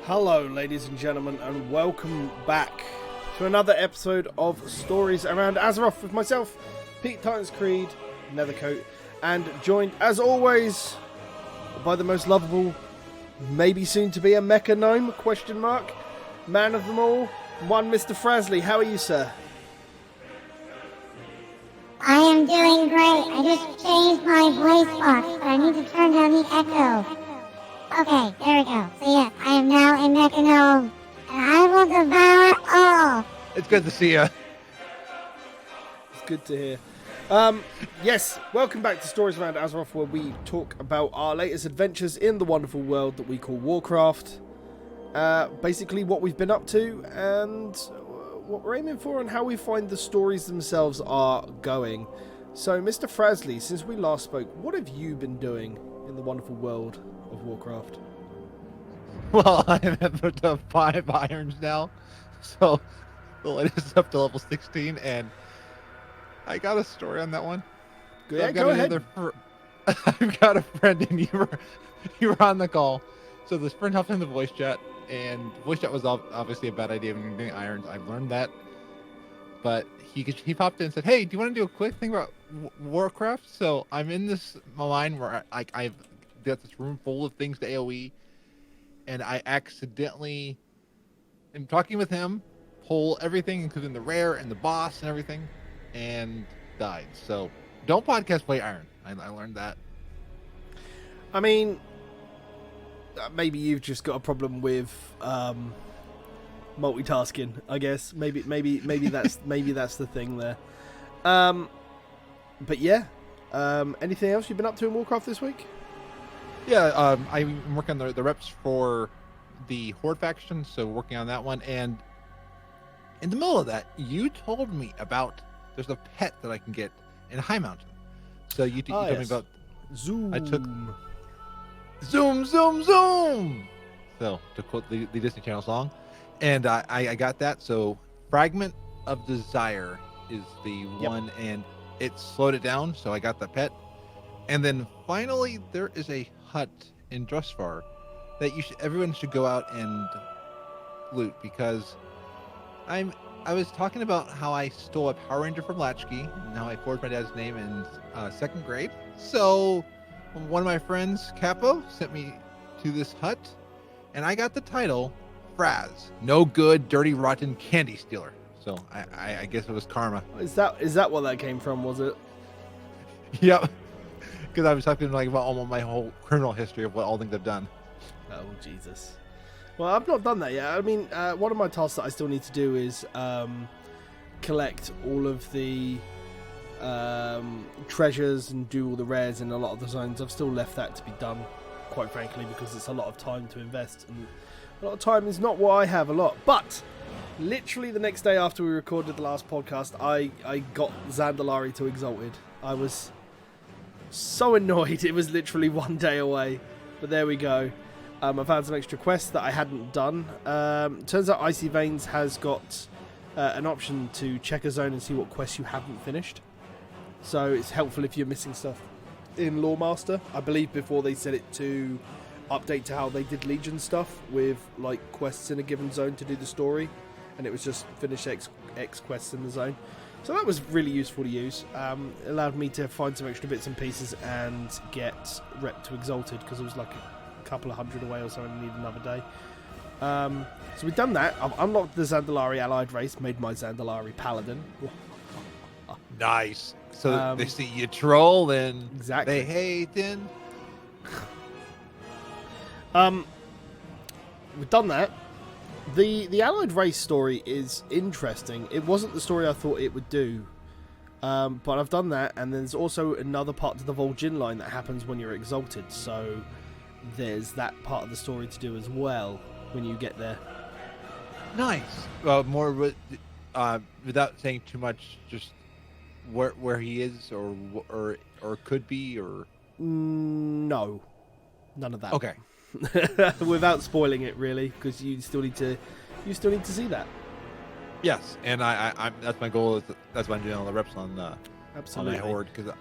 Hello, ladies and gentlemen, and welcome back to another episode of Stories Around Azeroth with myself, Pete Titans Creed, Nethercoat, and joined, as always, by the most lovable, maybe soon to be a mecha gnome, question mark, man of them all, one Mr. Frazley. How are you, sir? I am doing great. I just changed my voice box, but I need to turn down the echo. Okay, there we go. So yes, I am now in Mecha Gnome, and I will devour all. It's good to see you. It's good to hear. Yes, welcome back to Stories Around Azeroth, where we talk about our latest adventures in the wonderful world that we call Warcraft. Basically what we've been up to and what we're aiming for and how we find the stories themselves are going. So, Mr. Frazley, since we last spoke, what have you been doing in the wonderful world of Warcraft? Well, I'm at the 5 irons now, so the latest is up to level 16, and I got a story on that one. So Yeah, go ahead. I've got a friend, and you were on the call. So this friend hopped in the voice chat, and voice chat was obviously a bad idea when you're doing irons. I've learned that, but he popped in and said, "Hey, do you want to do a quick thing about Warcraft?" So I'm in this line where I've got this room full of things to AoE, and I accidentally am talking with him, pull everything, including the rare and the boss and everything, and died. So don't podcast play iron. I learned that. I mean, maybe you've just got a problem with multitasking, I guess. Maybe that's the thing there. But yeah. Anything else you've been up to in Warcraft this week? Yeah, I'm working on the reps for the Horde faction, so working on that one. And in the middle of that, you told me about there's a pet that I can get in High Mountain. So you told me about Zoom. I took Zoom. So to quote the Disney Channel song, and I got that. So Fragment of Desire is the one, and it slowed it down. So I got the pet, and then finally there is a hut in Drustvar that everyone should go out and loot, because I was talking about how I stole a Power Ranger from Latchkey and how I forged my dad's name in 2nd grade. So one of my friends, Capo, sent me to this hut, and I got the title Fraz, no good, dirty, rotten candy stealer. So I guess it was karma. Is that what that came from, was it? Yep. Because I was talking about all my whole criminal history of what all things I've done. Oh, Jesus. Well, I've not done that yet. I mean, one of my tasks that I still need to do is collect all of the treasures and do all the rares in a lot of the zones. I've still left that to be done, quite frankly, because it's a lot of time to invest, and a lot of time is not what I have a lot. But literally the next day after we recorded the last podcast, I got Zandalari to Exalted. I was so annoyed. It was literally one day away, but there we go. I've had some extra quests that I hadn't done. Turns out Icy Veins has got an option to check a zone and see what quests you haven't finished. So it's helpful if you're missing stuff in Loremaster. I believe before they set it to update to how they did Legion stuff with like quests in a given zone to do the story, and it was just finish X quests in the zone. So that was really useful to use. It allowed me to find some extra bits and pieces and get rep to Exalted, because it was like a couple of hundred away or so and I need another day. So we've done that. I've unlocked the Zandalari allied race, made my Zandalari paladin. Nice. So they see you troll, and exactly. They hate then. We've done that. The allied race story is interesting. It wasn't the story I thought it would do, but I've done that, and there's also another part to the Vol'jin line that happens when you're Exalted, so there's that part of the story to do as well when you get there. Nice. More without saying too much, just where he is, or could be, or no, none of that. Okay. Without spoiling it, really, because you still need to see that. Yes, and I'm that's my goal. That's why I'm doing all the reps on Absolutely. on my horde, because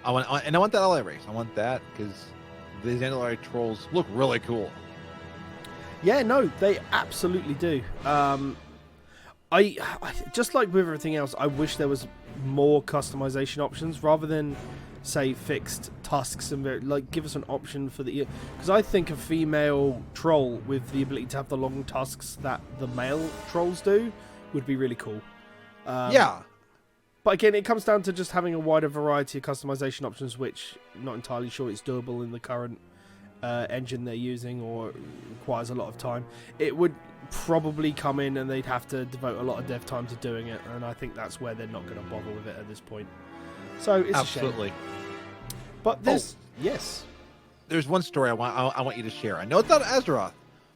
I want that ally race. I want that because the Zandalari trolls look really cool. Yeah, no, they absolutely do. I just like with everything else, I wish there was more customization options rather than say fixed tusks and like give us an option for the, because I think a female troll with the ability to have the long tusks that the male trolls do would be really cool. Yeah. But again, it comes down to just having a wider variety of customization options, which I'm not entirely sure it's doable in the current engine they're using, or requires a lot of time. It would probably come in and they'd have to devote a lot of dev time to doing it, and I think that's where they're not going to bother with it at this point. So it's absolutely a shame. But this, yes, there's one story I want you to share. I know it's not Azeroth,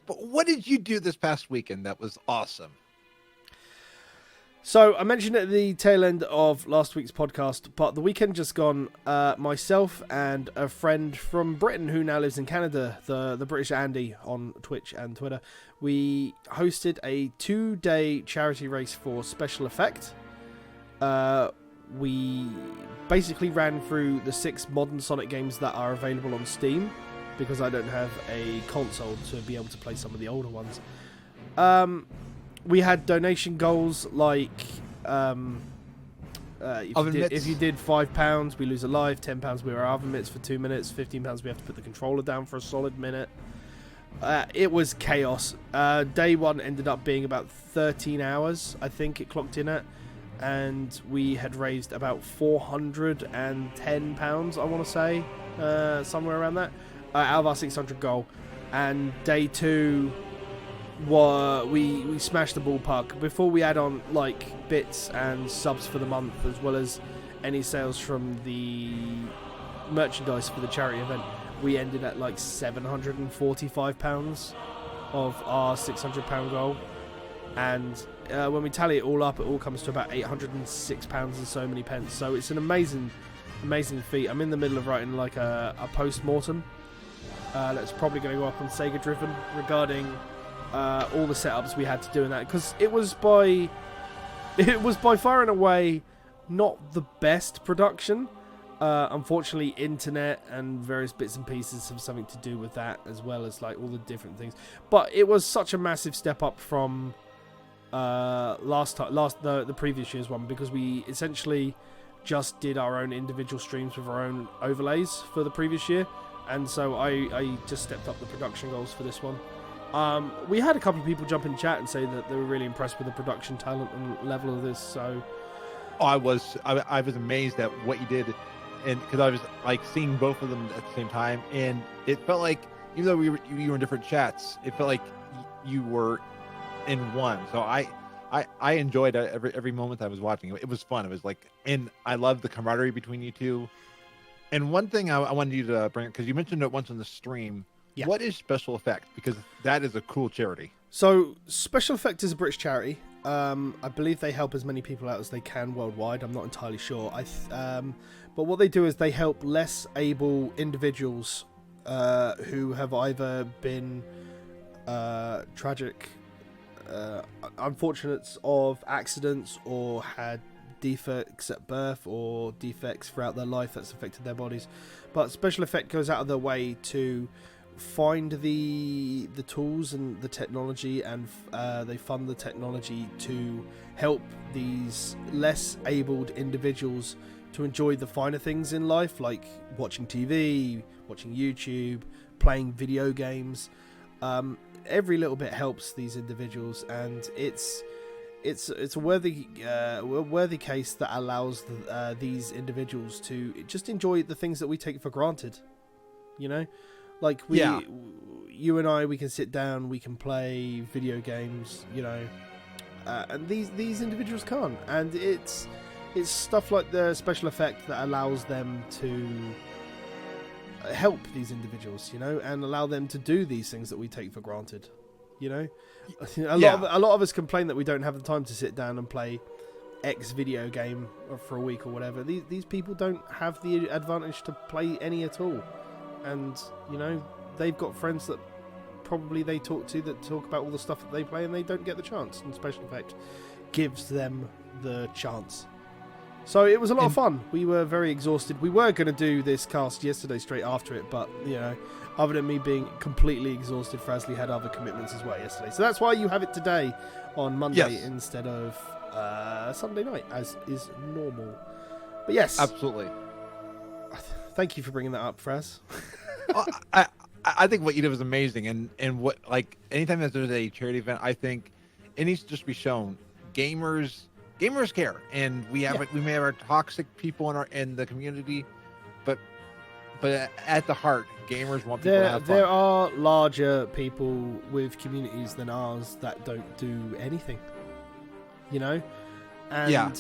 but what did you do this past weekend that was awesome? So I mentioned at the tail end of last week's podcast, but the weekend just gone, myself and a friend from Britain who now lives in Canada, the British Andy on Twitch and Twitter, we hosted a 2-day charity race for Special Effect. We basically ran through the 6 modern Sonic games that are available on Steam, because I don't have a console to be able to play some of the older ones. We had donation goals like if you did £5, we lose a life. £10, we wear oven mitts for 2 minutes. £15, we have to put the controller down for a solid minute. It was chaos. Day 1 ended up being about 13 hours, I think it clocked in at, and we had raised about £410, I want to say, somewhere around that, out of our 600 goal. And day 2, we smashed the ballpark. Before we add on like bits and subs for the month, as well as any sales from the merchandise for the charity event, we ended at like £745 of our £600 goal. And when we tally it all up, it all comes to about £806 and so many pence. So it's an amazing feat. I'm in the middle of writing like a post-mortem that's probably going to go up on Sega Driven regarding all the setups we had to do in that, because it was by far and away not the best production. Unfortunately, internet and various bits and pieces have something to do with that, as well as like all the different things. But it was such a massive step up from the previous year's one, because we essentially just did our own individual streams with our own overlays for the previous year, and so I just stepped up the production goals for this one. We had a couple of people jump in chat and say that they were really impressed with the production talent and level of this. So, I was amazed at what you did, and because I was like seeing both of them at the same time, and it felt like, even though you were in different chats, it felt like you were in one. So I enjoyed every moment I was watching. It was fun. It was like, and I loved the camaraderie between you two. And one thing I wanted you to bring, because you mentioned it once on the stream. Yeah. What is Special Effect? Because that is a cool charity. So Special Effect is a British charity. I believe they help as many people out as they can worldwide. I'm not entirely sure. But what they do is they help less able individuals who have either been tragic unfortunates of accidents, or had defects at birth, or defects throughout their life that's affected their bodies. But Special Effect goes out of their way to find the tools and the technology, and they fund the technology to help these less abled individuals to enjoy the finer things in life, like watching TV, watching YouTube, playing video games. Every little bit helps these individuals, and it's a worthy case that allows these individuals to just enjoy the things that we take for granted, you know. Like you and I, we can sit down, we can play video games, you know, and these individuals can't. And it's stuff like the Special Effect that allows them to help these individuals, you know, and allow them to do these things that we take for granted, you know. A lot of us complain that we don't have the time to sit down and play X video game for a week or whatever. These people don't have the advantage to play any at all. And, you know, they've got friends that probably they talk to that talk about all the stuff that they play, and they don't get the chance. And Special Effect gives them the chance. So it was a lot of fun. We were very exhausted. We were going to do this cast yesterday straight after it, but, you know, other than me being completely exhausted, Frazley had other commitments as well yesterday. So that's why you have it today on Monday instead of Sunday night, as is normal. But yes. Absolutely. Thank you for bringing that up, Fraz. I think what you did was amazing. And what, like, anytime that there's a charity event, I think it needs to just be shown. Gamers care, and we may have our toxic people in the community, but at the heart, gamers want people to have fun. There are larger people with communities than ours that don't do anything, you know, and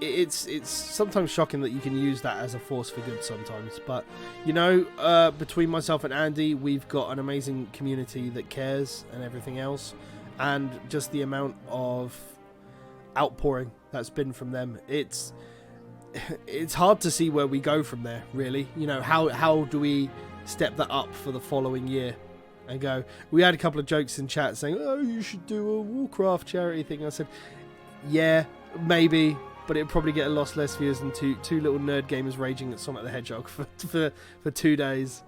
it's sometimes shocking that you can use that as a force for good sometimes. But you know, between myself and Andy, we've got an amazing community that cares and everything else, and just the amount of outpouring that's been from them, it's hard to see where we go from there, really. You know, how do we step that up for the following year and go? We had a couple of jokes in chat saying, oh, you should do a Warcraft charity thing. I said, yeah, maybe, but it'd probably get a lot less views than two little nerd gamers raging at Sonic the Hedgehog for 2 days.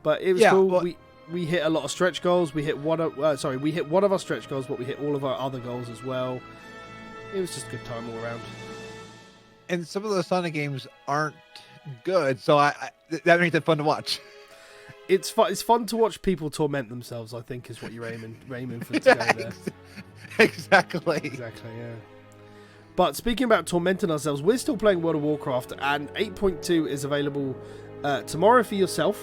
But it was cool. But we hit a lot of stretch goals. We hit one of our stretch goals, but we hit all of our other goals as well. It was just a good time all around. And some of those Sonic games aren't good, so that makes it fun to watch. It's fun to watch people torment themselves, I think, is what you're aiming for today there. Exactly. Exactly, yeah. But speaking about tormenting ourselves, we're still playing World of Warcraft, and 8.2 is available tomorrow for yourself,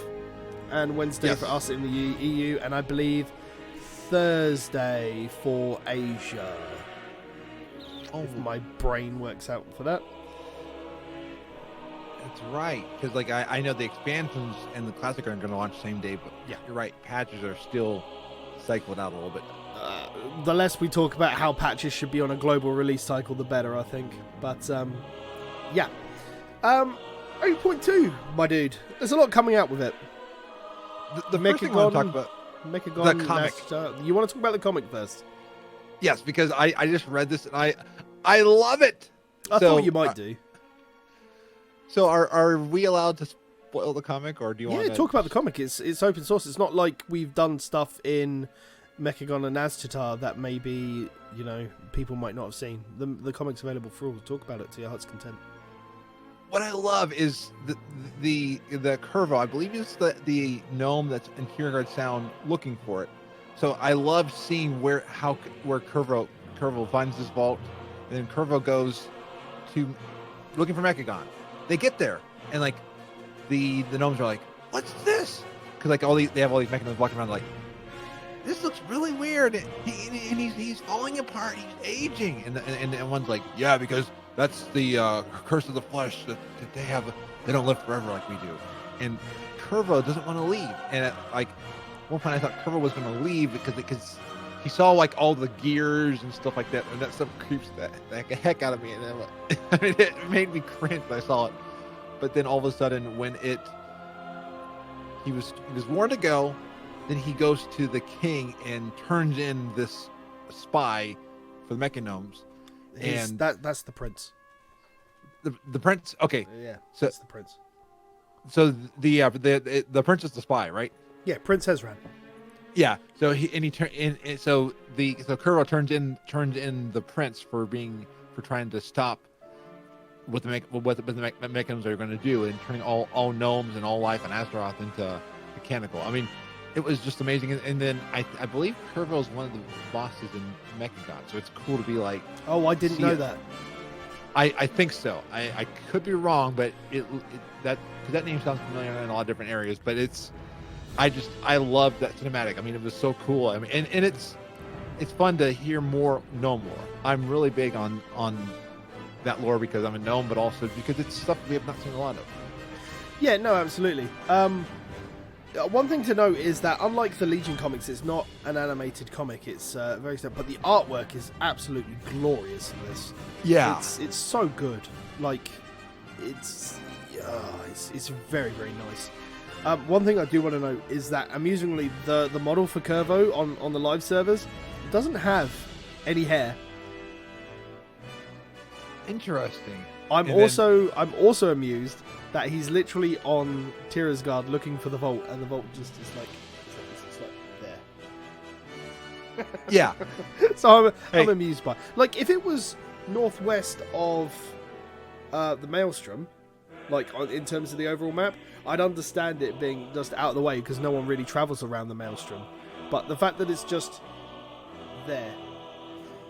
and Wednesday for us in the EU, and I believe Thursday for Asia. If my brain works out for that. That's right, because like I know the expansions and the classic aren't going to launch the same day, but you're right, patches are still cycled out a little bit. The less we talk about how patches should be on a global release cycle, the better, I think. But 8.2, my dude. There's a lot coming out with it. The first thing I want to talk about, Mechagon, the comic. You want to talk about the comic first? Yes, because I just read this and I love it. I thought you might do. So are we allowed to spoil the comic, or do you want to talk about the comic? It's open source. It's not like we've done stuff in Mechagon and Naz'jatar that maybe, you know, people might not have seen. The comic's available for all. Talk about it to your heart's content. What I love is the Curvo. I believe it's the gnome that's in Kierkegaard Sound looking for it. So I love seeing where Curvo finds this vault, and then Curvo goes to looking for Mechagon. They get there, and like the gnomes are like, "What's this?" Because like they have all these Mechagons walking around like, "This looks really weird," and he's falling apart. He's aging, and one's like, "Yeah, because that's the curse of the flesh that they have. They don't live forever like we do." And Curvo doesn't want to leave, and at one point I thought Curvo was going to leave because he saw like all the gears and stuff like that, and that stuff creeps the heck out of me. And I mean, it made me cringe when I saw it. But then all of a sudden, when he was warned to go, then he goes to the king and turns in this spy for the Mechagnomes. And that's the prince. The prince. Okay. Yeah. So that's the prince. So the prince is the spy, right? Yeah, Prince Ezran. Yeah. So so Curvo turns in the prince for trying to stop what the Mechagnomes are going to do, and turning all gnomes and all life on Azeroth into mechanical. I mean, it was just amazing. And then I believe Curvo is one of the bosses in Mechagon, so it's cool to be like. Oh, I didn't know that. I think so. I could be wrong, but that name sounds familiar in a lot of different areas. But I love that cinematic. I mean, it was so cool. I mean, and it's fun to hear more gnome lore. I'm really big on that lore because I'm a gnome, but also because it's stuff we have not seen a lot of. Yeah, no, absolutely. One thing to note is that unlike the Legion comics, it's not an animated comic. It's very simple, but the artwork is absolutely glorious in this. Yeah, it's so good. Like, it's very, very nice. One thing I do want to note is that, amusingly, the model for Curvo on the live servers doesn't have any hair. Interesting. I'm also amused that he's literally on Tirazgard looking for the vault, and the vault just is like, it's like there. Yeah. So I'm amused by. Like, if it was northwest of the Maelstrom, like in terms of the overall map, I'd understand it being just out of the way because no one really travels around the Maelstrom. But the fact that it's just there,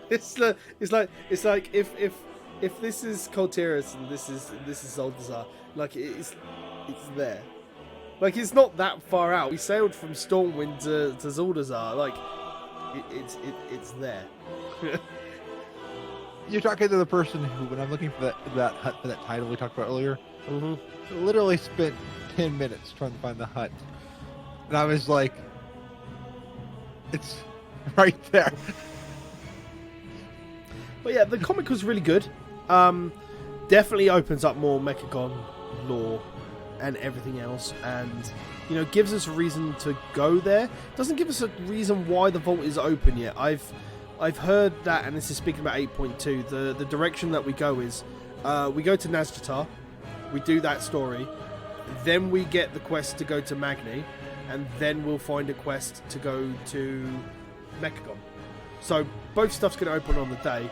it's like if this is Koltiris and this is Zuldazar, like it's there. Like, it's not that far out. We sailed from Stormwind to Zuldazar. Like, it's there. You're talking to the person who, when I'm looking for that hut for that title we talked about earlier, literally spent 10 minutes trying to find the hut. And I was like, it's right there. But yeah, the comic was really good. Definitely opens up more Mechagon lore and everything else, and gives us a reason to go there. Doesn't give us a reason why the vault is open yet. I've heard that, and this is speaking about 8.2. The direction that we go is we go to Naz'jatar, we do that story, then we get the quest to go to Magni, and then we'll find a quest to go to Mechagon. So both stuff's going to open on the day.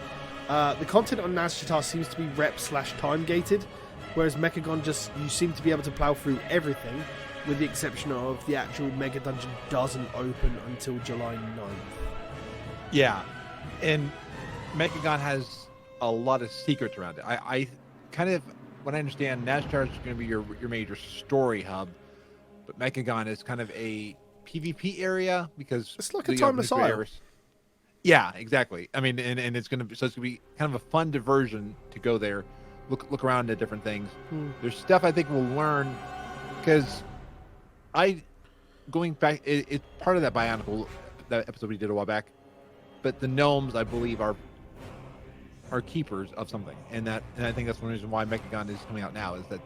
The content on Naz'jatar seems to be rep/time gated, whereas Mechagon you seem to be able to plow through everything, with the exception of the actual Mega Dungeon doesn't open until July 9th. Yeah, and Mechagon has a lot of secrets around it. I kind of, what I understand, Naz'jatar is going to be your major story hub, but Mechagon is kind of a PvP area because it's like a timeless isle. Yeah, exactly. I mean, and it's going to be kind of a fun diversion to go there, look around at different things. There's stuff I think we'll learn because going back, it's part of that Bionicle, that episode we did a while back. But the gnomes, I believe, are keepers of something, and I think that's one reason why Mechagon is coming out now, is that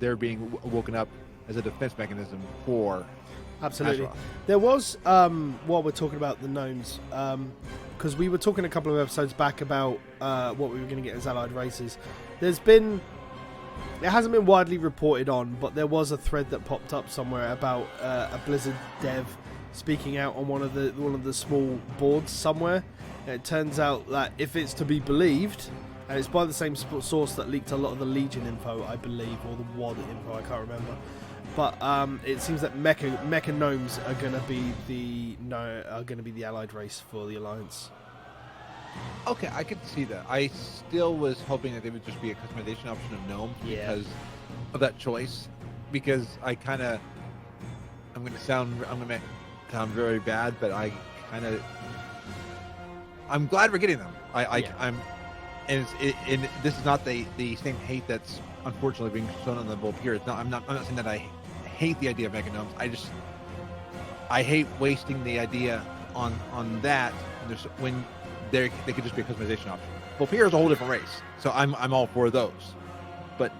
they're being woken up as a defense mechanism for Absolutely. Azeroth. There was, while we're talking about the gnomes, because we were talking a couple of episodes back about what we were going to get as allied races. It hasn't been widely reported on, but there was a thread that popped up somewhere about a Blizzard dev speaking out on one of the small boards somewhere. And it turns out that if it's to be believed, and it's by the same source that leaked a lot of the Legion info, I believe, or the WoD info, I can't remember. But it seems that mecha gnomes are going to be the allied race for the Alliance. Okay, I could see that. I still was hoping that they would just be a customization option of gnomes because of that choice. Because I'm going to sound very bad, but I'm glad we're getting them. And this is not the same hate that's unfortunately being shown on the Vulpir. It's not. I'm not saying that I hate the idea of mega gnomes. I hate wasting the idea on that. When they could just be a customization option. Vulpir is a whole different race, so I'm all for those. But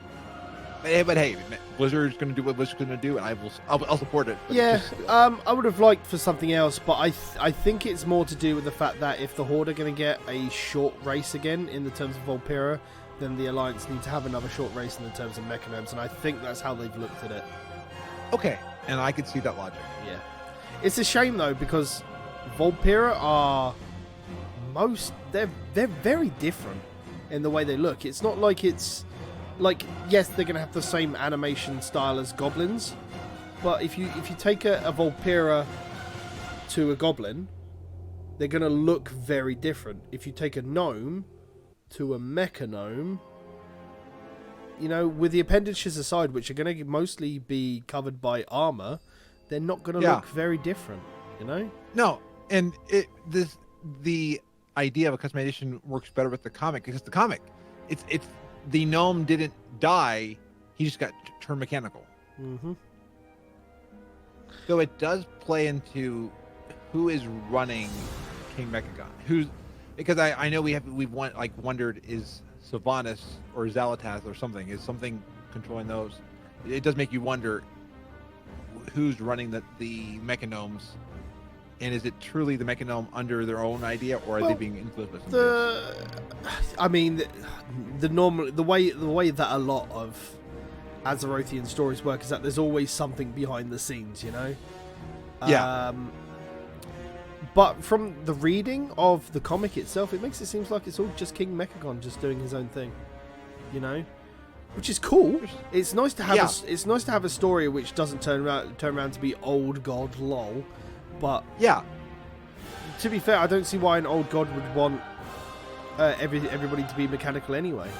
hey, Blizzard's going to do what Blizzard's going to do, and I'll support it. Yeah, I would have liked for something else, but I think it's more to do with the fact that if the Horde are going to get a short race again in the terms of Vulpira, then the Alliance need to have another short race in the terms of Mechanomes, and I think that's how they've looked at it. Okay, and I could see that logic. Yeah. It's a shame, though, because Vulpira are they're very different in the way they look. It's not like it's like, yes, they're going to have the same animation style as goblins, but if you take a Vulpira to a goblin, they're going to look very different. If you take a gnome to a mecha gnome, with the appendages aside, which are going to mostly be covered by armor, they're not going to look very different, No, and the idea of a customization works better with the comic, because the comic, it's the gnome didn't die, he just got turned mechanical. Mm-hmm. So it does play into who is running King Mechagon. Because I know we've wondered, is Sylvanas or Xal'atath or something, is something controlling those? It does make you wonder who's running the Mechanomes And is it truly the Mechanome under their own idea, or are they being influenced by something else? I mean, the way that a lot of Azerothian stories work is that there's always something behind the scenes, you know. Yeah. But from the reading of the comic itself, it makes it seem like it's all just King Mechagon just doing his own thing, you know, which is cool. It's nice to have it's nice to have a story which doesn't turn around to be old god lol. But yeah, to be fair, I don't see why an old god would want everybody to be mechanical anyway.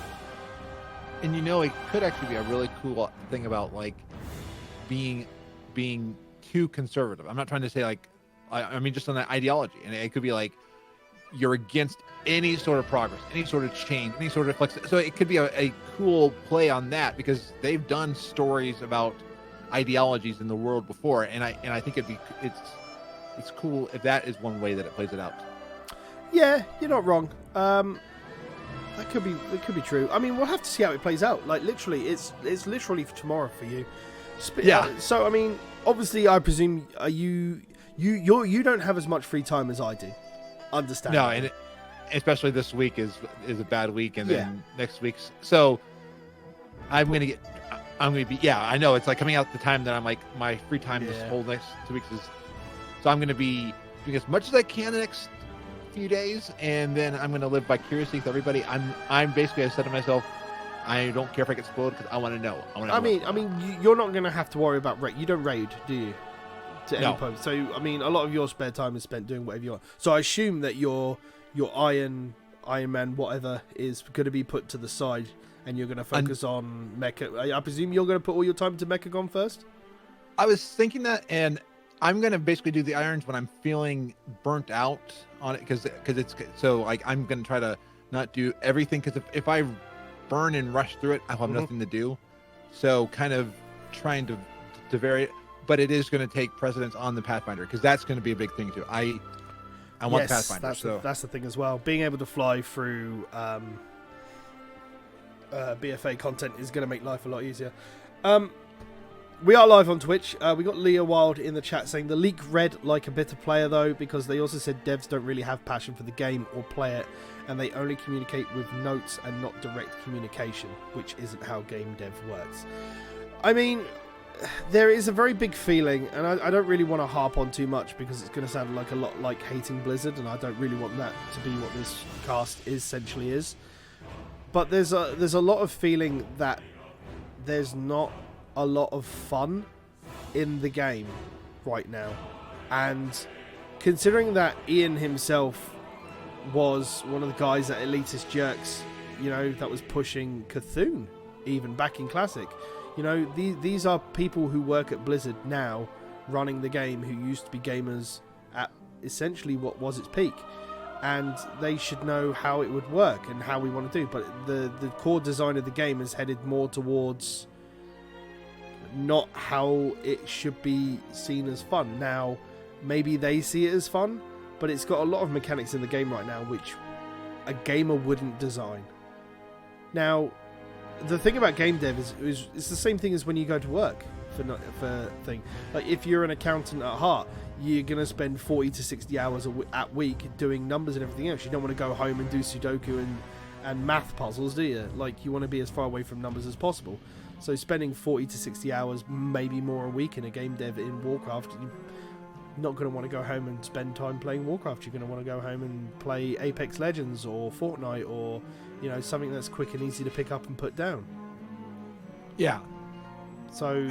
And you know, it could actually be a really cool thing about like being too conservative. I'm not trying to say like, I mean just on that ideology, and it could be like you're against any sort of progress, any sort of change, any sort of flex. So it could be a cool play on that, because they've done stories about ideologies in the world before, and I think it's cool if that is one way that it plays it out. Yeah, you're not wrong. It could be true. I mean, we'll have to see how it plays out. Like literally, it's literally for tomorrow for you. Yeah. So I mean, obviously, I presume you don't have as much free time as I do. Understand? No, and especially this week is a bad week, and then next week's. So I'm gonna be. Yeah, I know it's like coming out the time that I'm like my free time this whole next 2 weeks is. So I'm going to be doing as much as I can the next few days, and then I'm going to live vicariously with everybody. I'm basically, I said to myself, I don't care if I get spoiled because I want to know. I mean, you're not going to have to worry about raid. You don't raid, do you? To any point. So I mean, a lot of your spare time is spent doing whatever you want. So I assume that your Iron Man, whatever, is going to be put to the side, and you're going to focus on Mecha. I presume you're going to put all your time to Mechagon first. I was thinking that, and I'm going to basically do the irons when I'm feeling burnt out on it, because it's so like I'm going to try to not do everything, because if I burn and rush through it, I'll have nothing to do. So kind of trying to vary it, but it is going to take precedence on the Pathfinder, because that's going to be a big thing too. I want the Pathfinder. That's the thing as well. Being able to fly through BFA content is going to make life a lot easier. We are live on Twitch. We got Leah Wild in the chat saying the leak read like a bitter player though, because they also said devs don't really have passion for the game or play it, and they only communicate with notes and not direct communication, which isn't how game dev works. I mean, there is a very big feeling, and I don't really want to harp on too much because it's going to sound like a lot like hating Blizzard, and I don't really want that to be what this cast essentially is. But there's a lot of feeling that there's not a lot of fun in the game right now, and considering that Ian himself was one of the guys at Elitist Jerks, you know, that was pushing Cthulhu even back in Classic, you know, these are people who work at Blizzard now running the game, who used to be gamers at essentially what was its peak, and they should know how it would work and how we want to do. But the core design of the game is headed more towards not how it should be seen as fun. Now, maybe they see it as fun, but it's got a lot of mechanics in the game right now which a gamer wouldn't design. Now, the thing about game dev is it's the same thing as when you go to work for thing. Like, if you're an accountant at heart, you're going to spend 40 to 60 hours a week doing numbers and everything else. You don't want to go home and do Sudoku and math puzzles, do you? Like, you want to be as far away from numbers as possible. So spending 40 to 60 hours, maybe more a week in a game dev in Warcraft, you're not going to want to go home and spend time playing Warcraft. You're going to want to go home and play Apex Legends or Fortnite, or, you know, something that's quick and easy to pick up and put down. Yeah. So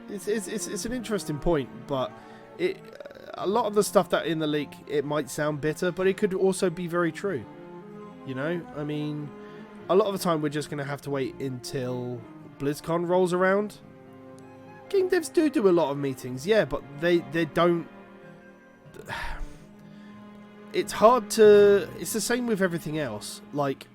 it's an interesting point, but a lot of the stuff that in the leak, it might sound bitter, but it could also be very true. You know, I mean, a lot of the time we're just going to have to wait until BlizzCon rolls around. Game devs do a lot of meetings, yeah, but they don't. It's hard to. It's the same with everything else. Like,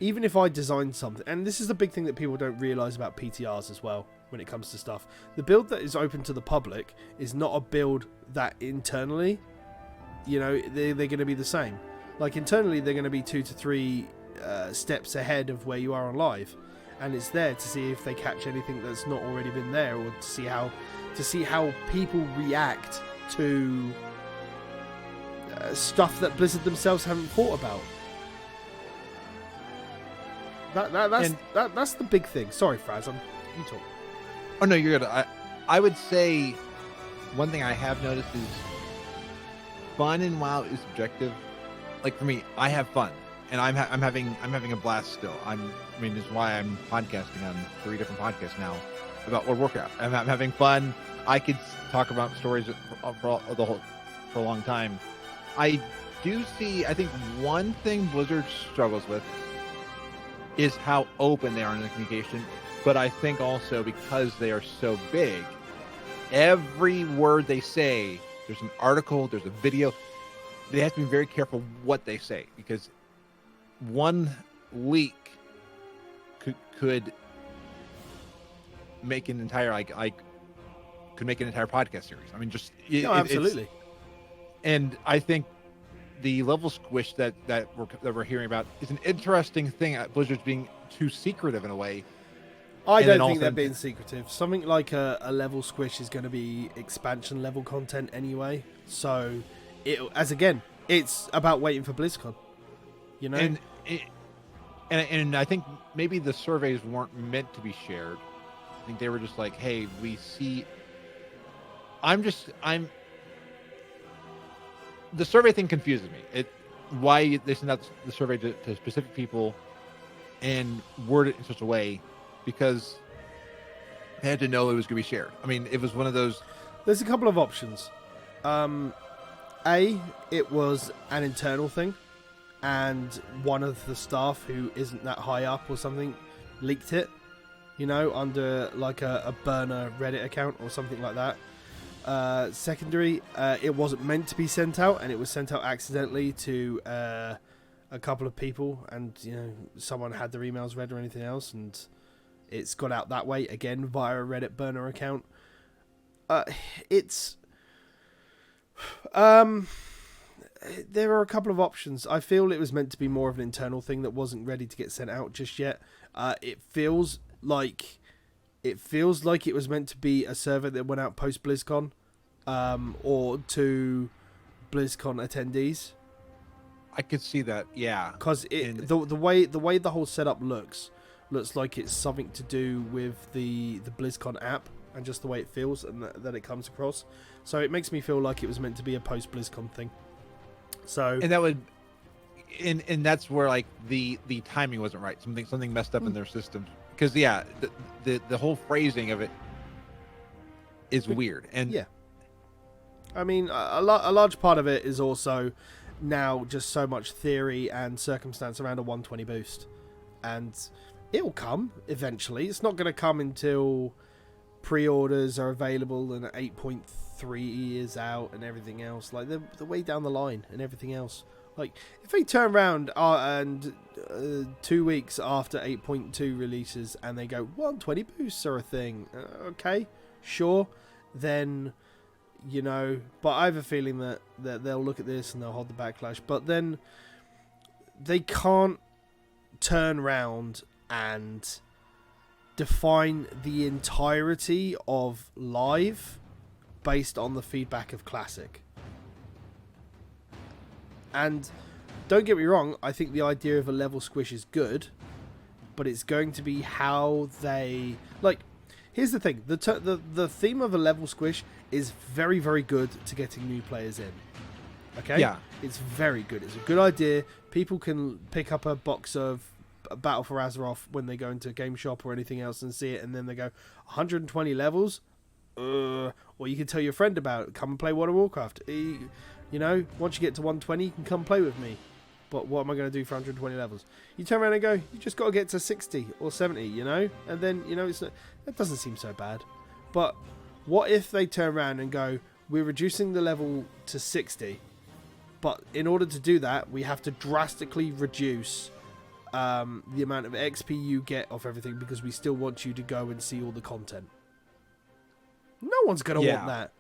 even if I design something, and this is the big thing that people don't realize about PTRs as well when it comes to stuff. The build that is open to the public is not a build that internally, you know, they're going to be the same. Like, internally, they're going to be 2 to 3 steps ahead of where you are on live. And it's there to see if they catch anything that's not already been there, or to see how people react to stuff that Blizzard themselves haven't thought about. That's the big thing. Sorry, Fraz, you talk. Oh no, you're good. I would say one thing I have noticed is fun in WoW is subjective. Like for me, I have fun, and I'm having a blast still. I mean, this is why I'm podcasting on 3 different podcasts now about World of Warcraft. I'm having fun. I could talk about stories for a long time. I do see. I think one thing Blizzard struggles with is how open they are in the communication. But I think also because they are so big, every word they say, there's an article, there's a video. They have to be very careful what they say, because one leak could make an entire could make an entire podcast series. I mean, just absolutely. And I think the level squish that we're hearing about is an interesting thing. Blizzard's being too secretive in a way. I don't think they're being secretive. Something like a level squish is going to be expansion level content anyway. So, it's about waiting for BlizzCon. You know, and I think maybe the surveys weren't meant to be shared. I think they were just like, hey, we see. The survey thing confuses me. Why they send out the survey to specific people and word it in such a way, because they had to know it was going to be shared. I mean, it was one of those. There's a couple of options. It was an internal thing, and one of the staff who isn't that high up or something leaked it, under like a burner Reddit account or something like that. Secondary, it wasn't meant to be sent out, and it was sent out accidentally to a couple of people, and someone had their emails read or anything else, and it's got out that way again via a Reddit burner account. There are a couple of options. I feel it was meant to be more of an internal thing that wasn't ready to get sent out just yet. It feels like it was meant to be a survey that went out post BlizzCon, or to BlizzCon attendees. I could see that, yeah. Because the way the whole setup looks like it's something to do with the BlizzCon app and just the way it feels and that it comes across. So it makes me feel like it was meant to be a post BlizzCon thing. So and that would, and that's where like the timing wasn't right. Something messed up in their system. Because the whole phrasing of it is weird, and yeah, I mean a large part of it is also now just so much theory and circumstance around a 120 boost, and it'll come eventually. It's not going to come until pre-orders are available and 8.3 is out and everything else. Like the way down the line and everything else. Like, if they turn around and 2 weeks after 8.2 releases and they go, 120 boosts are a thing, okay, sure, then, but I have a feeling that they'll look at this and they'll hold the backlash. But then they can't turn around and define the entirety of live based on the feedback of Classic. And don't get me wrong, I think the idea of a level squish is good, but it's going to be how they here's the thing, the theme of a level squish is very, very good to getting new players in. Okay? Yeah. It's very good. It's a good idea. People can pick up a box of Battle for Azeroth when they go into a game shop or anything else and see it, and then they go 120 levels, or you can tell your friend about it. Come and play World of Warcraft. Once you get to 120, you can come play with me. But what am I going to do for 120 levels? You turn around and go, you just got to get to 60 or 70, and then, that doesn't seem so bad. But what if they turn around and go, we're reducing the level to 60, but in order to do that, we have to drastically reduce the amount of XP you get off everything, because we still want you to go and see all the content. No one's going to want that.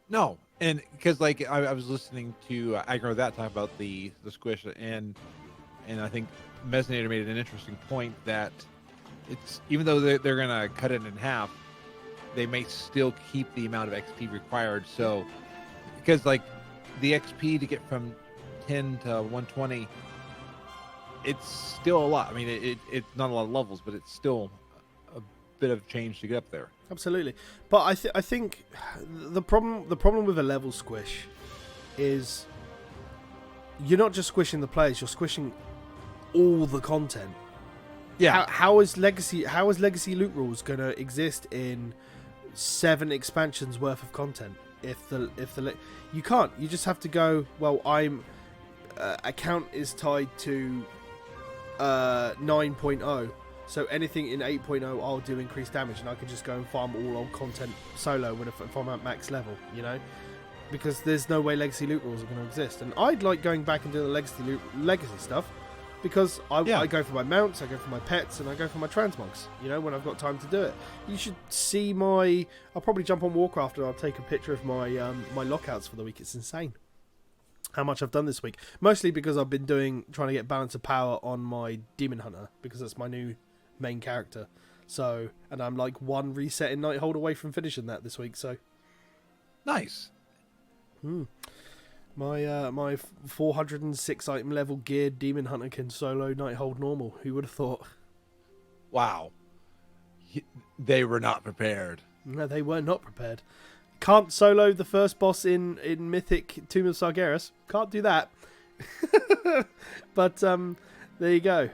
No. And because I was listening to Aggro that talk about the squish, and I think Mesnator made an interesting point that it's, even though they're gonna cut it in half, they may still keep the amount of XP required. So because the XP to get from 10 to 120, it's still a lot. I mean, it's not a lot of levels, but it's still a bit of change to get up there. Absolutely. But I think the problem with a level squish is you're not just squishing the players, you're squishing all the content. Yeah. How is legacy loot rules going to exist in 7 expansions worth of content if you can't. You just have to go, well, I'm account is tied to 9.0, so anything in 8.0 I'll do increased damage, and I can just go and farm all old content solo if I'm at max level, you know, because there's no way legacy loot rules are going to exist. And I'd like going back and doing the legacy stuff, because I go for my mounts, I go for my pets, and I go for my transmogs, you know, when I've got time to do it. You should see I'll probably jump on Warcraft and I'll take a picture of my my lockouts for the week. It's insane how much I've done this week. Mostly because I've been trying to get balance of power on my Demon Hunter, because that's my new main character. So, and I'm like 1 reset in Nighthold away from finishing that this week, so. Nice. My 406 item level geared Demon Hunter can solo Nighthold normal. Who would have thought? Wow. They were not prepared. No, they were not prepared. Can't solo the first boss in Mythic Tomb of Sargeras. Can't do that. But there you go.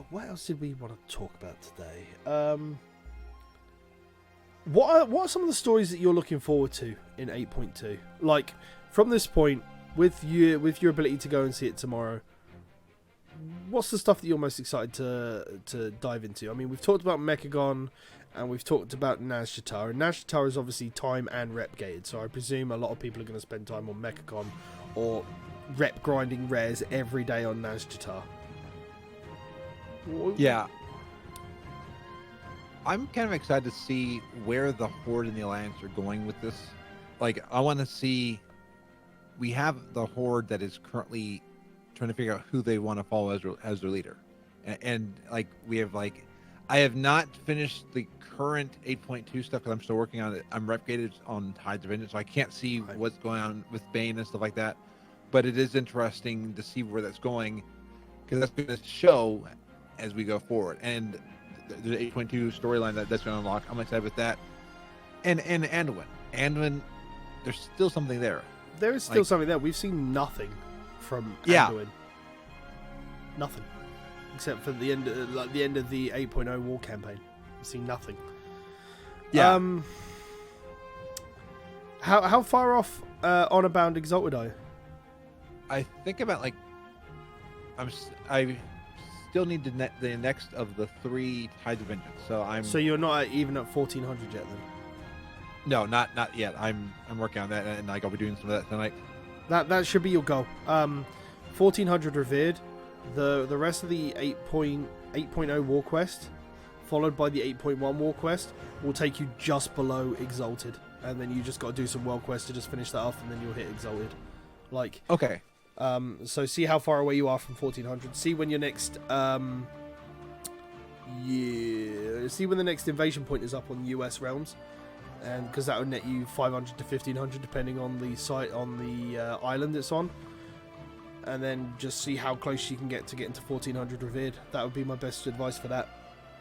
What else did we want to talk about today? What are some of the stories that you're looking forward to in 8.2? Like, from this point, with your ability to go and see it tomorrow, what's the stuff that you're most excited to dive into? I mean, we've talked about Mechagon, and we've talked about Naz'jatar. And Naz'jatar is obviously time and rep gated, so I presume a lot of people are going to spend time on Mechagon or rep grinding rares every day on Naz'jatar. Yeah. I'm kind of excited to see where the Horde and the Alliance are going with this. Like, I want to see... We have the Horde that is currently trying to figure out who they want to follow as their leader. And like, we have, like... I have not finished the current 8.2 stuff because I'm still working on it. I'm rep gated on Tides of Vengeance, so I can't see what's going on with Bane and stuff like that. But it is interesting to see where that's going, because that's going to show as we go forward. And the 8.2 storyline that's going to unlock, I'm excited with that. And Anduin. Anduin, there's still something there. There is still something there. We've seen nothing from Anduin. Nothing. Except for the end of the 8.0 war campaign. We've seen nothing. Yeah. How far off Honor Bound Exalted are you? I think about, like, I still need the next of the 3 Tides of Vengeance. So you're not even at 1400 yet then? No, not yet. I'm working on that, and like, I'll be doing some of that tonight. That should be your goal. 1400 Revered. The rest of the 8.0 War Quest, followed by the 8.1 War Quest, will take you just below Exalted, and then you just got to do some World Quests to just finish that off, and then you'll hit Exalted. Like, okay. So see how far away you are from 1400. See when your next see when the next invasion point is up on US realms, and because that would net you 500 to 1500 depending on the site on the island it's on. And then just see how close you can get into 1400 Revered. That would be my best advice for that,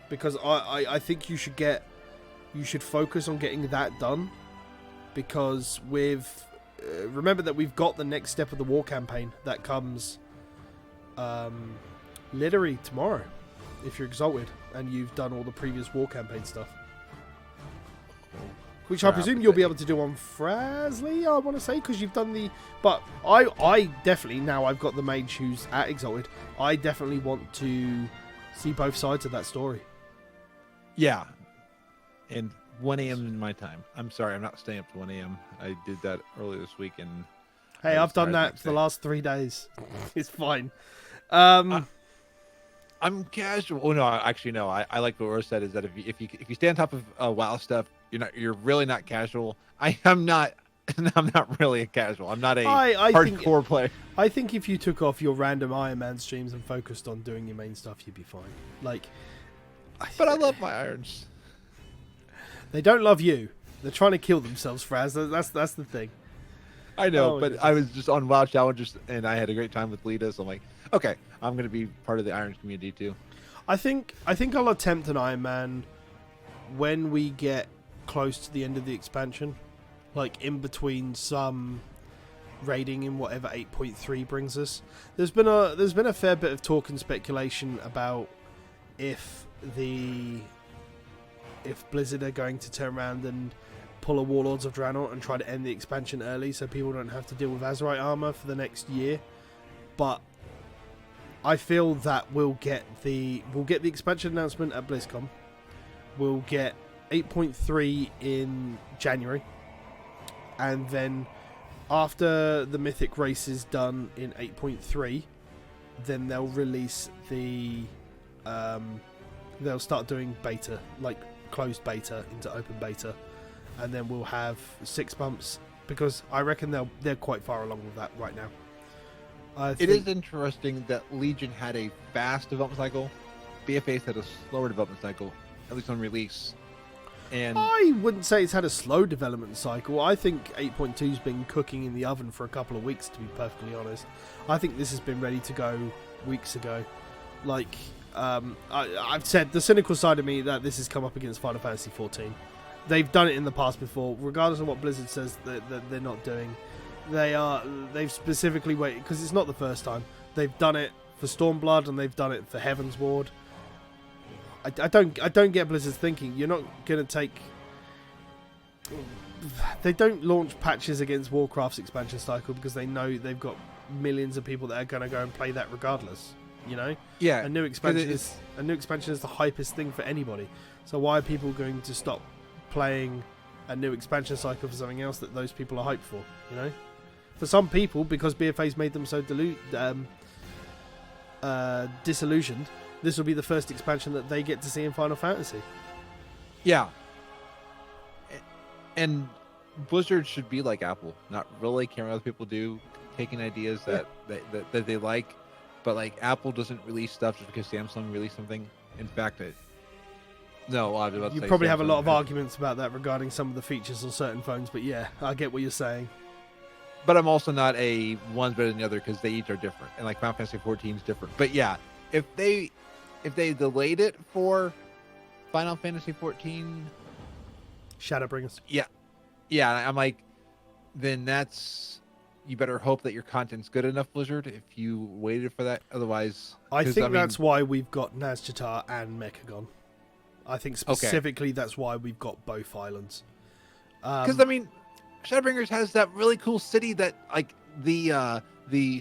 because I think you should focus on getting that done, because with remember that we've got the next step of the war campaign that comes literally tomorrow if you're Exalted and you've done all the previous war campaign stuff, which I presume you'll be able to do on Frazley, I want to say, because you've done the... But I definitely, now I've got the mage who's at Exalted, I definitely want to see both sides of that story. Yeah. And 1 a.m. in my time. I'm sorry, I'm not staying up to 1 a.m. I did that earlier this week, and... Hey, I've done that for the last 3 days. It's fine. I'm casual. Oh no, actually no. I like what Rose said, is that if you stay on top of WoW stuff, you're really not casual. I'm not really a casual. I'm not a hardcore player. I think if you took off your random Iron Man streams and focused on doing your main stuff, you'd be fine. Like, but I love my irons. They don't love you. They're trying to kill themselves, Fraz. That's the thing. I know, Oh, but goodness. I was just on WoW Challengers, and I had a great time with Lita, so I'm like, okay, I'm going to be part of the Irons community too. I think I'll attempt an Iron Man when we get close to the end of the expansion, like in between some raiding in whatever 8.3 brings us. There's been a fair bit of talk and speculation about if Blizzard are going to turn around and pull a Warlords of Draenor and try to end the expansion early so people don't have to deal with Azerite armor for the next year. But I feel that we'll get the expansion announcement at BlizzCon. We'll get 8.3 in January, and then after the Mythic race is done in 8.3, then they'll release the they'll start doing beta, like closed beta into open beta, and then we'll have 6 months, because I reckon they're quite far along with that right now. It is interesting that Legion had a fast development cycle. BFA's had a slower development cycle, at least on release. And I wouldn't say it's had a slow development cycle. I think 8.2's been cooking in the oven for a couple of weeks, to be perfectly honest. I think this has been ready to go weeks ago. Like, I've said, the cynical side of me, that this has come up against Final Fantasy 14. They've done it in the past before, regardless of what Blizzard says that they're not doing. They've specifically waited, because it's not the first time. They've done it for Stormblood, and they've done it for Heaven's Ward. I don't get Blizzard's thinking. You're not going to take... They don't launch patches against Warcraft's expansion cycle because they know they've got millions of people that are going to go and play that regardless. You know? yeah, A new expansion is the hypest thing for anybody. So why are people going to stop playing a new expansion cycle for something else that those people are hyped for? You know? For some people, because BFA's made them so disillusioned, this will be the first expansion that they get to see in Final Fantasy. yeah. And Blizzard should be like Apple, not really caring what other people do, taking ideas that they like, but like Apple doesn't release stuff just because Samsung released something. In fact, I was about to You say probably have a Samsung lot of has- arguments about that regarding some of the features on certain phones, but yeah, I get what you're saying. But I'm also not a one's better than the other, because they each are different, and like Final Fantasy 14 is different. But yeah, if they delayed it for Final Fantasy 14, Shadowbringers. yeah, I'm like, then you better hope that your content's good enough, Blizzard, if you waited for that. Otherwise, I 'cause, think mean, that's why we've got Naz'jatar and Mechagon. I think specifically that's why we've got both islands. because I mean, Shadowbringers has that really cool city that like the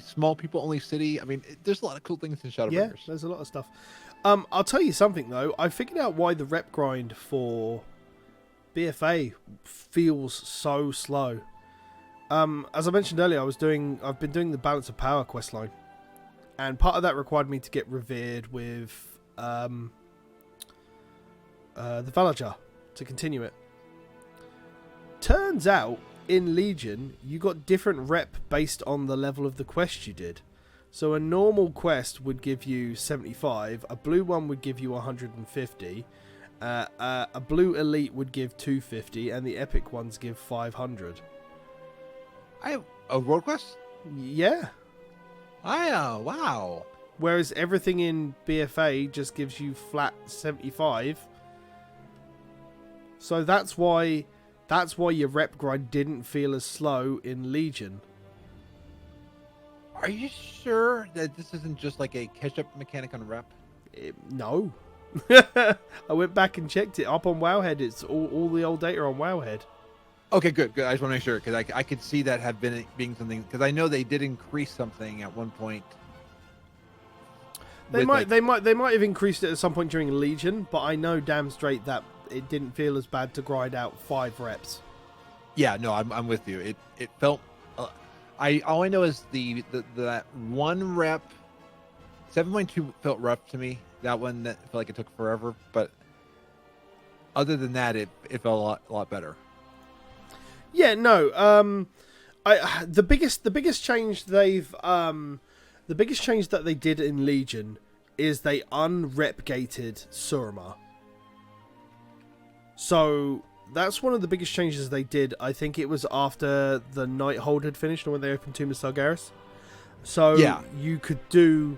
small people only city. I mean, there's a lot of cool things in Shadowbringers. Yeah, there's a lot of stuff. I'll tell you something though. I figured out why the rep grind for BFA feels so slow. As I mentioned earlier, I've been doing the Balance of Power questline, and part of that required me to get revered with the Valajar to continue it. Turns out in Legion you got different rep based on the level of the quest you did. So a normal quest would give you 75, a blue one would give you 150, a blue elite would give 250, and the epic ones give 500. I have a road quest. Yeah. Wow. Whereas everything in BFA just gives you flat 75. So that's why your rep grind didn't feel as slow in Legion. Are you sure that this isn't just like a catch-up mechanic on rep? No. I went back and checked it up on Wowhead. It's all the old data on Wowhead. Okay, good. I just want to make sure, because I could see that being something, because I know they did increase something at one point. They might have increased it at some point during Legion, but I know damn straight that it didn't feel as bad to grind out 5 reps. Yeah, no, I'm with you. It felt. All I know is that one rep, 7.2 felt rough to me. That one that felt like it took forever, but other than that, it felt a lot better. Yeah, no. The biggest change that they did in Legion is they unrep-gated Surima. So that's one of the biggest changes they did. I think it was after the Nighthold had finished and when they opened Tomb of Sargeras. So Yeah. you could do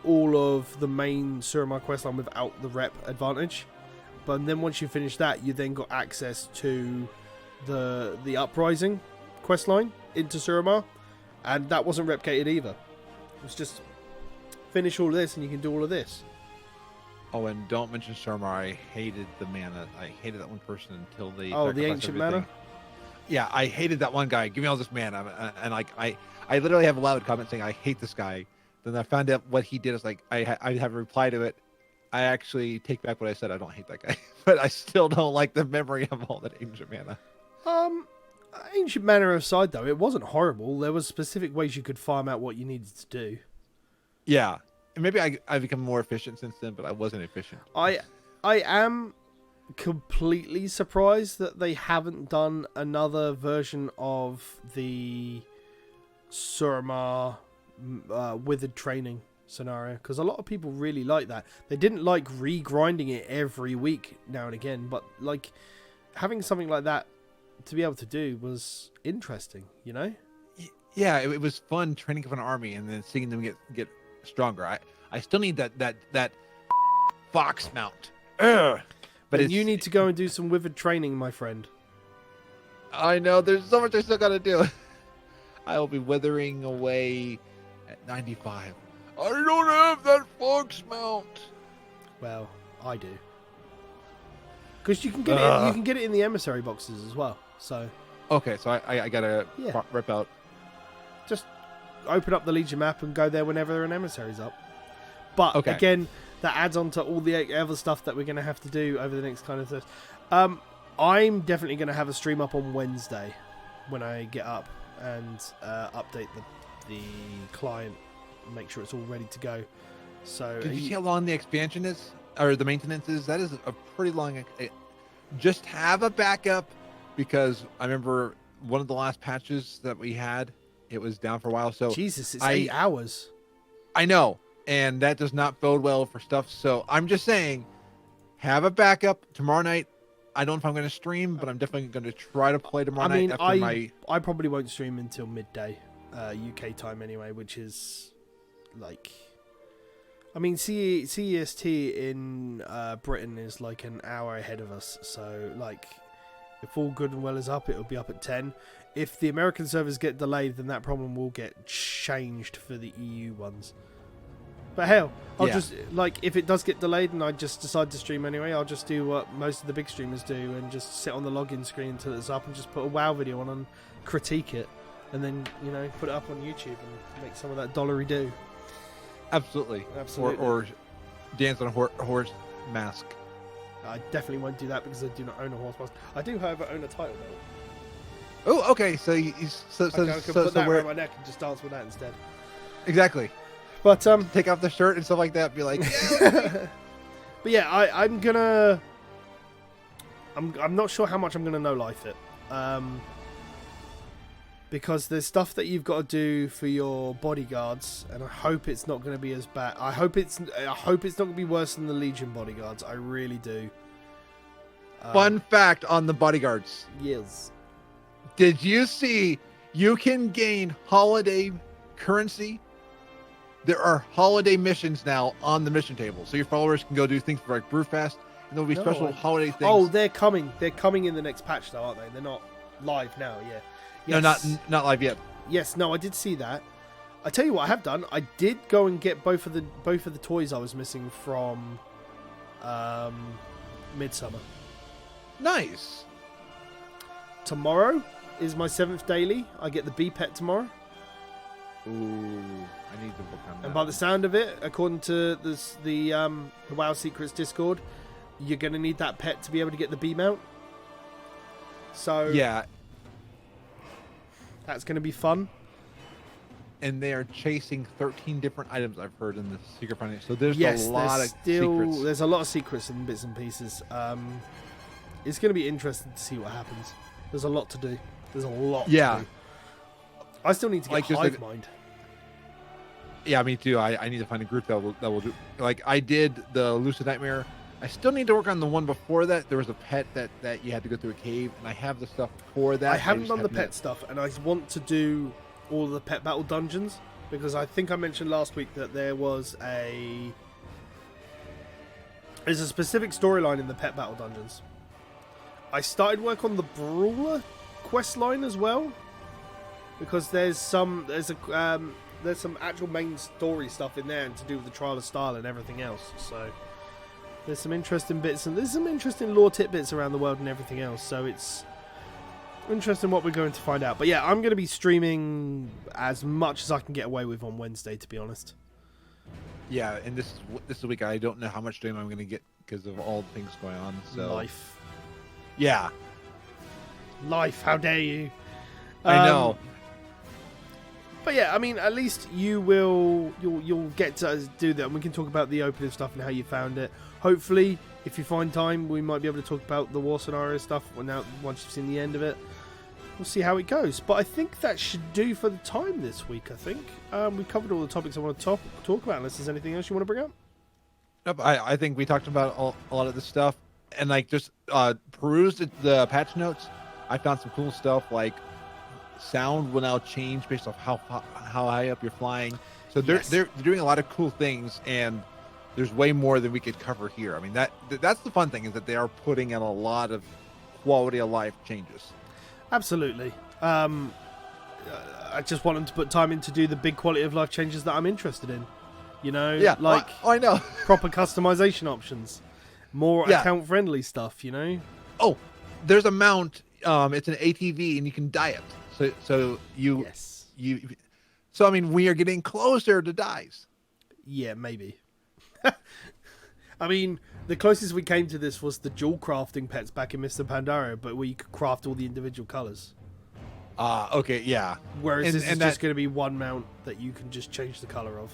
all of the main Suramar questline without the rep advantage. But then once you finish that, you then got access to the Uprising questline into Suramar, and that wasn't replicated either. It was just finish all of this and you can do all of this. Oh, and don't mention Suramar. I hated the mana. I hated that one person until they. Oh, the sacrificed ancient everything. mana? Yeah, I hated that one guy. Give me all this mana, and like I literally have a loud comment saying I hate this guy. Then I found out what he did. Is like I have a reply to it. I actually take back what I said. I don't hate that guy, but I still don't like the memory of all that ancient mana. Ancient mana aside, though, it wasn't horrible. There was specific ways you could farm out what you needed to do. Yeah, and maybe I've become more efficient since then, but I wasn't efficient. I am completely surprised that they haven't done another version of the Suramar withered training scenario, because a lot of people really like that. They didn't like re-grinding it every week now and again, but like having something like that to be able to do was interesting, you know? Yeah, it was fun training up an army and then seeing them get stronger. I still need that fox mount. Ugh. But you need to go and do some withered training, my friend. I know, there's so much I still gotta do. I will be withering away at 95. I don't have that fox mount. Well, I do. Because you can get it. You can get it in the emissary boxes as well. So. Okay, so I gotta rip out. Just open up the Legion map and go there whenever an emissary's up. But Okay. again, that adds on to all the other stuff that we're going to have to do over the next kind of. I'm definitely going to have a stream up on Wednesday when I get up and update the client, and make sure it's all ready to go. So. Did you see how long the expansion is, or the maintenance is? That is a pretty long. Just have a backup, because I remember one of the last patches that we had, it was down for a while. So Jesus, it's 8 hours. I know, and that does not bode well for stuff. So I'm just saying, have a backup tomorrow night. I don't know if I'm going to stream, but I'm definitely going to try to play tomorrow night. I probably won't stream until midday, UK time anyway, which is like, I mean, CEST in Britain is like an hour ahead of us. So like, if all good and well is up, it'll be up at 10. If the American servers get delayed, then that problem will get changed for the EU ones. But hell, I'll just, like, if it does get delayed and I just decide to stream anyway, I'll just do what most of the big streamers do and just sit on the login screen until it's up and just put a WoW video on and critique it. And then, you know, put it up on YouTube and make some of that dollary do. Absolutely. Or dance on a horse mask. I definitely won't do that because I do not own a horse mask. I do, however, own a title though. Oh, okay. So I can put that around my neck and just dance with that instead. Exactly. But take off the shirt and stuff like that. Be like, but yeah, I'm gonna. I'm not sure how much I'm gonna no life it. Because there's stuff that you've got to do for your bodyguards, and I hope it's not going to be as bad. I hope it's not going to be worse than the Legion bodyguards. I really do. Fun fact on the bodyguards. Yes. Did you see you can gain holiday currency? There are holiday missions now on the mission table, so your followers can go do things for like Brewfest, and there'll be special holiday things. Oh, they're coming. They're coming in the next patch, though, aren't they? They're not live now. Yeah. Yes. No, not live yet. Yes, no, I did see that. I tell you what I have done. I did go and get both of the toys I was missing from Midsummer. Nice. Tomorrow is my 7th daily. I get the bee pet tomorrow. Ooh, I need to book on that. And by the sound of it, according to the WoW Secrets Discord, you're going to need that pet to be able to get the bee mount. So yeah. That's going to be fun. And they are chasing 13 different items, I've heard, in the secret finding. So there's a lot of secrets. There's a lot of secrets and bits and pieces. It's going to be interesting to see what happens. There's a lot to do. There's a lot to do. I still need to get Hive Mind. Yeah, me too. I need to find a group that will do. Like, I did the Lucid Nightmare I still need to work on the one before that. There was a pet that you had to go through a cave, and I have the stuff for that. I haven't just done the haven't- pet stuff, and I want to do all the pet battle dungeons, because I think I mentioned last week that there's a specific storyline in the pet battle dungeons. I started work on the Brawler quest line as well, because there's some actual main story stuff in there, and to do with the Trial of Style and everything else. So there's some interesting bits, and there's some interesting lore tidbits around the world and everything else. So it's interesting what we're going to find out. But yeah, I'm going to be streaming as much as I can get away with on Wednesday, to be honest. Yeah, and this is a week I don't know how much stream I'm going to get because of all the things going on. So Life, yeah, how dare you? I know. But yeah, I mean, at least you'll get to do that, and we can talk about the opening stuff and how you found it. Hopefully, if you find time, we might be able to talk about the war scenario stuff once you've seen the end of it. We'll see how it goes. But I think that should do for the time this week, I think. We covered all the topics I want to talk about, unless there's anything else you want to bring up. Nope, I think we talked about a lot of this stuff, and like just perused the patch notes. I found some cool stuff, like sound will now change based off how high up you're flying. So they're doing a lot of cool things, and there's way more than we could cover here. I mean, that's the fun thing, is that they are putting in a lot of quality of life changes. Absolutely. I just want them to put time in to do the big quality of life changes that I'm interested in. You know, Yeah, like I know. proper customization options, more account friendly stuff. You know. Oh, there's a mount. It's an ATV, and you can dye it. So you. So I mean, we are getting closer to dyes. Yeah, maybe. I mean, the closest we came to this was the dual crafting pets back in Mr. Pandora, but where you could craft all the individual colours. Okay, yeah. Whereas this is just going to be one mount that you can just change the colour of.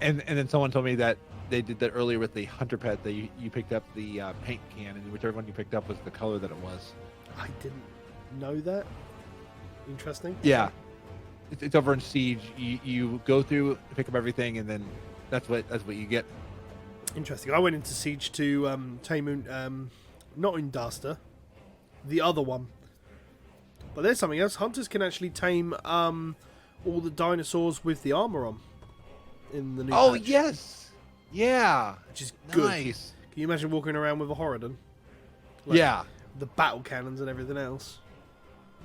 And then someone told me that they did that earlier with the hunter pet, that you picked up the paint can, and whichever one you picked up was the color that it was. I didn't know that. Interesting. Yeah. It's over in Siege. You go through, pick up everything, and then that's what you get. Interesting. I went into Siege to tame not Undaster, the other one. But there's something else. Hunters can actually tame all the dinosaurs with the armor on in the new patch. Yes, yeah, which is good. Nice. Can you imagine walking around with a Horadon? Yeah, the battle cannons and everything else.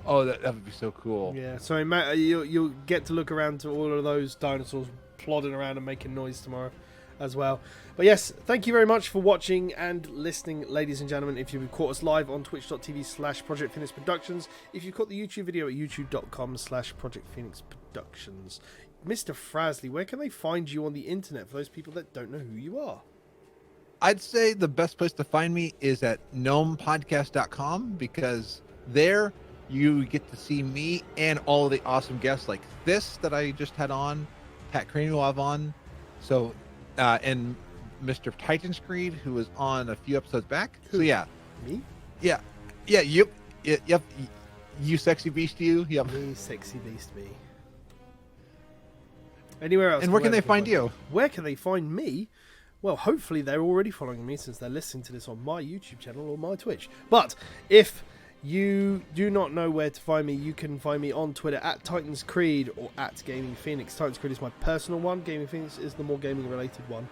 Oh, that would be so cool. Yeah, so you'll get to look around to all of those dinosaurs plodding around and making noise tomorrow as well. But yes, thank you very much for watching and listening, ladies and gentlemen. If you've caught us live on twitch.tv/Project Phoenix Productions, if you've caught the YouTube video at youtube.com/Project Phoenix Productions. Mr. Frazley, where can they find you on the internet for those people that don't know who you are? I'd say the best place to find me is at gnomepodcast.com, because there you get to see me and all of the awesome guests like this that I just had on, Pat Crane who I've on, so and Mr. Titan's Creed, who was on a few episodes back. Who? So yeah. Me? Yeah. Yep. You sexy beast, you. Yep. Me, sexy beast, me. Anywhere else? And where can they find you? Where can they find me? Well, hopefully they're already following me, since they're listening to this on my YouTube channel or my Twitch. But if you do not know where to find me, you can find me on Twitter at Titans Creed or at Gaming Phoenix. Titans Creed is my personal one. Gaming Phoenix is the more gaming related one.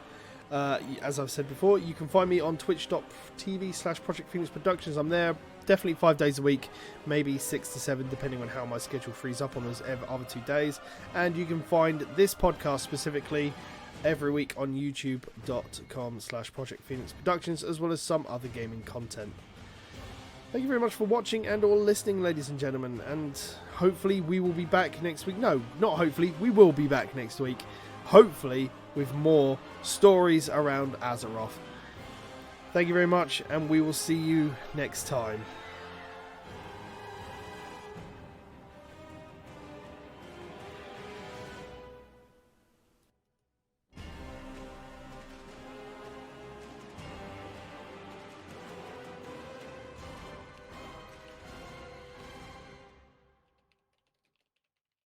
As I've said before, you can find me on twitch.tv/Project Phoenix Productions. I'm there definitely 5 days a week, maybe 6 to 7, depending on how my schedule frees up on those other 2 days. And you can find this podcast specifically every week on youtube.com/Project Phoenix Productions, as well as some other gaming content. Thank you very much for watching and or listening, ladies and gentlemen, and hopefully we will be back next week. No, not hopefully, we will be back next week, hopefully with more stories around Azeroth. Thank you very much, and we will see you next time.